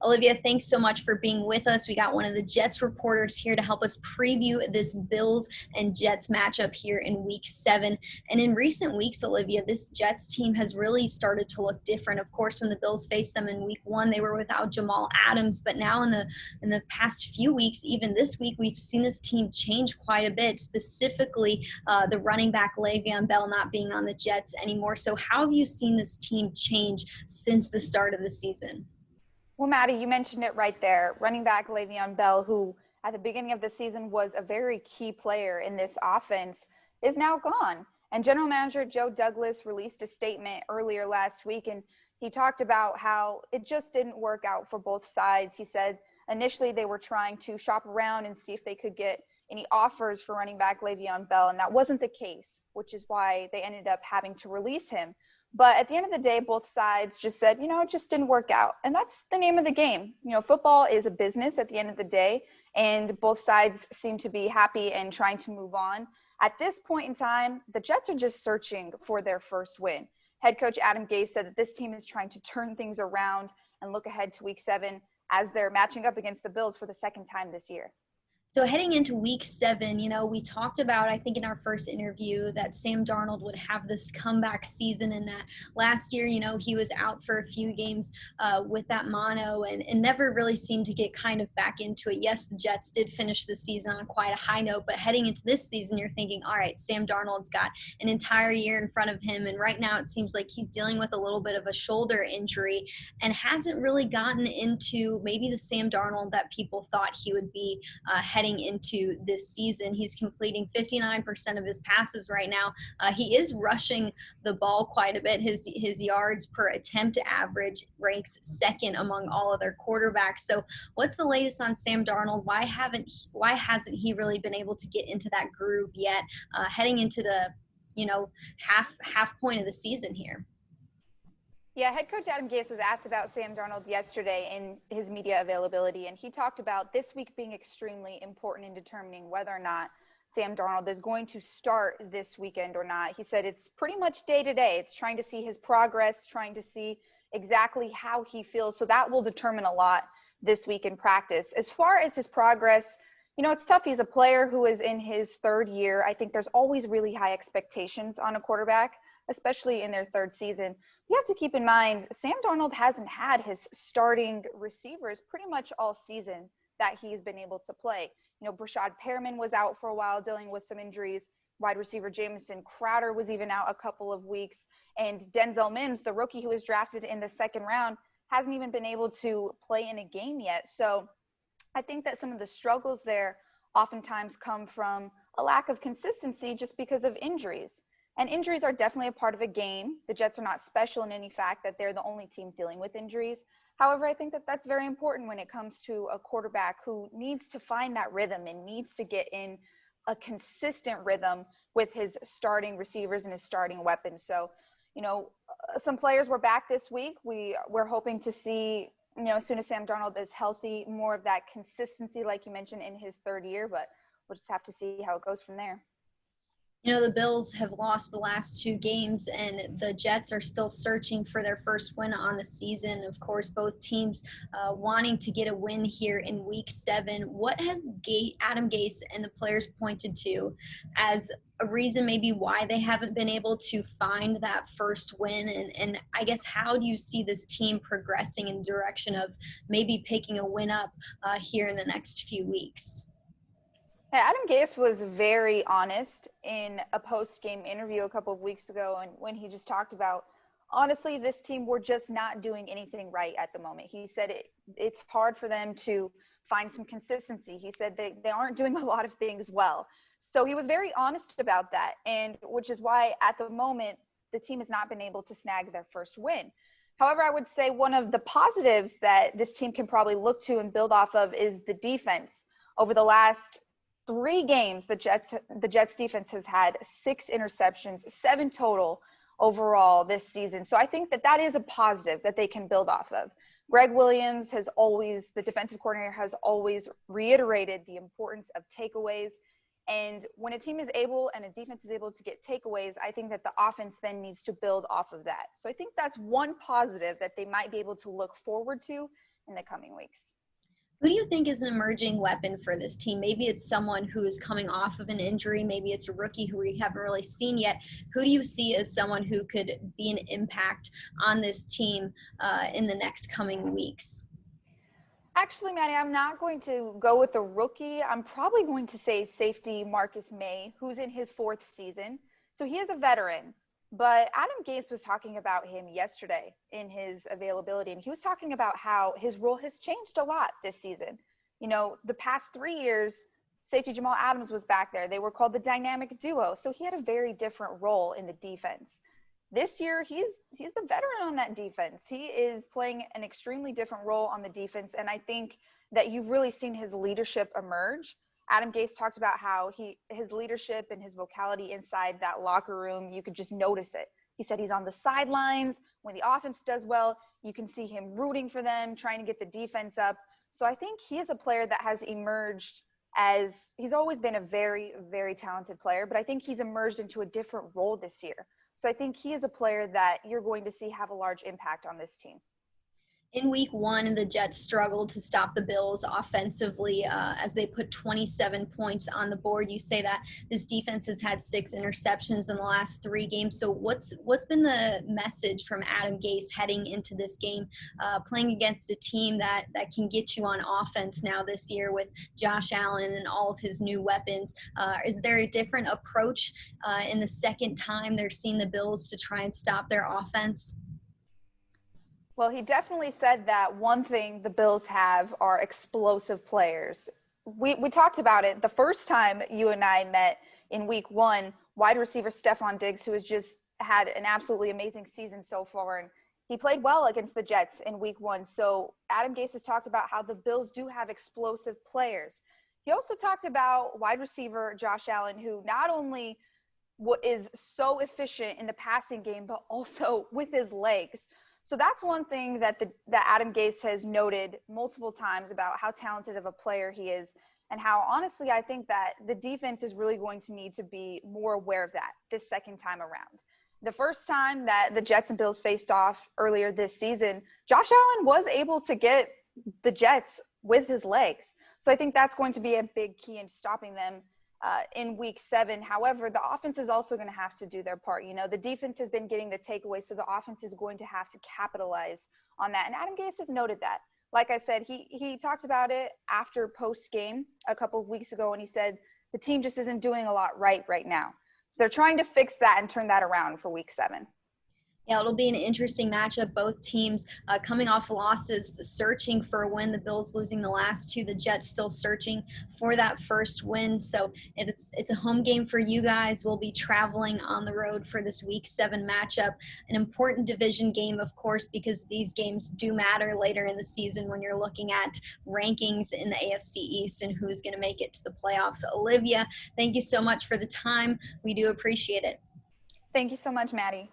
Olivia, thanks so much for being with us. We got one of the Jets reporters here to help us preview this Bills and Jets matchup here in Week 7. And in recent weeks, Olivia, this Jets team has really started to look different. Of course, when the Bills faced them in Week 1, they were without Jamal Adams. But now in the past few weeks, even this week, we've seen this team change quite a bit, specifically the running back Le'Veon Bell not being on the Jets anymore. So how have you seen this team change since the start of the season? Well, Maddie, you mentioned it right there. Running back Le'Veon Bell, who at the beginning of the season was a very key player in this offense, is now gone. And General Manager Joe Douglas released a statement earlier last week, and he talked about how it just didn't work out for both sides. He said initially they were trying to shop around and see if they could get any offers for running back Le'Veon Bell, and that wasn't the case, which is why they ended up having to release him. But at the end of the day, both sides just said, it just didn't work out. And that's the name of the game. Football is a business at the end of the day, and both sides seem to be happy and trying to move on. At this point in time, the Jets are just searching for their first win. Head coach Adam Gase said that this team is trying to turn things around and look ahead to Week 7 as they're matching up against the Bills for the second time this year. So heading into Week 7, we talked about, I think in our first interview, that Sam Darnold would have this comeback season, and that last year, he was out for a few games with that mono and never really seemed to get kind of back into it. Yes, the Jets did finish the season on quite a high note, but heading into this season, you're thinking, all right, Sam Darnold's got an entire year in front of him, and right now it seems like he's dealing with a little bit of a shoulder injury and hasn't really gotten into maybe the Sam Darnold that people thought he would be heading into this season. He's completing 59% of his passes right now. He is rushing the ball quite a bit. His yards per attempt average ranks second among all other quarterbacks. So what's the latest on Sam Darnold? Why hasn't he really been able to get into that groove yet, heading into the half point of the season here? Yeah, head coach Adam Gase was asked about Sam Darnold yesterday in his media availability, and he talked about this week being extremely important in determining whether or not Sam Darnold is going to start this weekend or not. He said it's pretty much day to day. It's trying to see his progress, trying to see exactly how he feels. So that will determine a lot this week in practice. As far as his progress, it's tough. He's a player who is in his third year. I think there's always really high expectations on a quarterback, especially in their third season. You have to keep in mind, Sam Darnold hasn't had his starting receivers pretty much all season that he's been able to play. Brashad Perriman was out for a while dealing with some injuries. Wide receiver Jamison Crowder was even out a couple of weeks. And Denzel Mims, the rookie who was drafted in the second round, hasn't even been able to play in a game yet. So I think that some of the struggles there oftentimes come from a lack of consistency just because of injuries. And injuries are definitely a part of a game. The Jets are not special in any fact that they're the only team dealing with injuries. However, I think that that's very important when it comes to a quarterback who needs to find that rhythm and needs to get in a consistent rhythm with his starting receivers and his starting weapons. So, some players were back this week. We're hoping to see, as soon as Sam Darnold is healthy, more of that consistency, like you mentioned, in his third year, but we'll just have to see how it goes from there. The Bills have lost the last 2 games, and the Jets are still searching for their first win on the season. Of course, both teams wanting to get a win here in Week 7. What has Adam Gase and the players pointed to as a reason maybe why they haven't been able to find that first win? And I guess, how do you see this team progressing in the direction of maybe picking a win up here in the next few weeks? Adam Gase was very honest in a post-game interview a couple of weeks ago, and when he just talked about, honestly, this team, we're just not doing anything right at the moment. He said it's hard for them to find some consistency. He said they aren't doing a lot of things well. So he was very honest about that, and which is why at the moment the team has not been able to snag their first win. However, I would say one of the positives that this team can probably look to and build off of is the defense. Over the last 3 games, the Jets defense has had 6 interceptions, 7 total overall this season. So I think that is a positive that they can build off of. Greg Williams the defensive coordinator, has always reiterated the importance of takeaways. And when a team is able and a defense is able to get takeaways, I think that the offense then needs to build off of that. So I think that's one positive that they might be able to look forward to in the coming weeks. Who do you think is an emerging weapon for this team? Maybe it's someone who is coming off of an injury. Maybe it's a rookie who we haven't really seen yet. Who do you see as someone who could be an impact on this team in the next coming weeks? Actually, Maddie, I'm not going to go with the rookie. I'm probably going to say safety Marcus May, who's in his 4th season. So he is a veteran. But Adam Gase was talking about him yesterday in his availability, and he was talking about how his role has changed a lot this season. You know, the past 3 years, safety Jamal Adams was back there. They were called the dynamic duo. So he had a very different role in the defense. This year, he's the veteran on that defense. He is playing an extremely different role on the defense, and I think that you've really seen his leadership emerge. Adam Gase talked about how his leadership and his vocality inside that locker room, you could just notice it. He said he's on the sidelines. When the offense does well, you can see him rooting for them, trying to get the defense up. So I think he is a player that has emerged as he's always been a very, very talented player, but I think he's emerged into a different role this year. So I think he is a player that you're going to see have a large impact on this team. In week 1, the Jets struggled to stop the Bills offensively as they put 27 points on the board. You say that this defense has had 6 interceptions in the last 3 games. So what's been the message from Adam Gase heading into this game, playing against a team that can get you on offense now this year with Josh Allen and all of his new weapons? Is there a different approach in the second time they're seeing the Bills to try and stop their offense? Well, he definitely said that one thing the Bills have are explosive players. We talked about it the first time you and I met in week 1, wide receiver Stephon Diggs, who has just had an absolutely amazing season so far. And he played well against the Jets in week 1. So Adam Gase has talked about how the Bills do have explosive players. He also talked about wide receiver Josh Allen, who not only is so efficient in the passing game, but also with his legs. So that's one thing that Adam Gase has noted multiple times about how talented of a player he is, and how honestly I think that the defense is really going to need to be more aware of that this second time around. The first time that the Jets and Bills faced off earlier this season, Josh Allen was able to get the Jets with his legs. So I think that's going to be a big key in stopping them in week 7. However, the offense is also going to have to do their part. You know, the defense has been getting the takeaway, so the offense is going to have to capitalize on that. And Adam Gase has noted that. Like I said, he talked about it after post-game a couple of weeks ago, and he said the team just isn't doing a lot right now. So they're trying to fix that and turn that around for week 7. Yeah, it'll be an interesting matchup. Both teams coming off losses, searching for a win. The Bills losing the last 2. The Jets still searching for that first win. So it's a home game for you guys. We'll be traveling on the road for this Week 7 matchup. An important division game, of course, because these games do matter later in the season when you're looking at rankings in the AFC East and who's going to make it to the playoffs. Olivia, thank you so much for the time. We do appreciate it. Thank you so much, Maddie.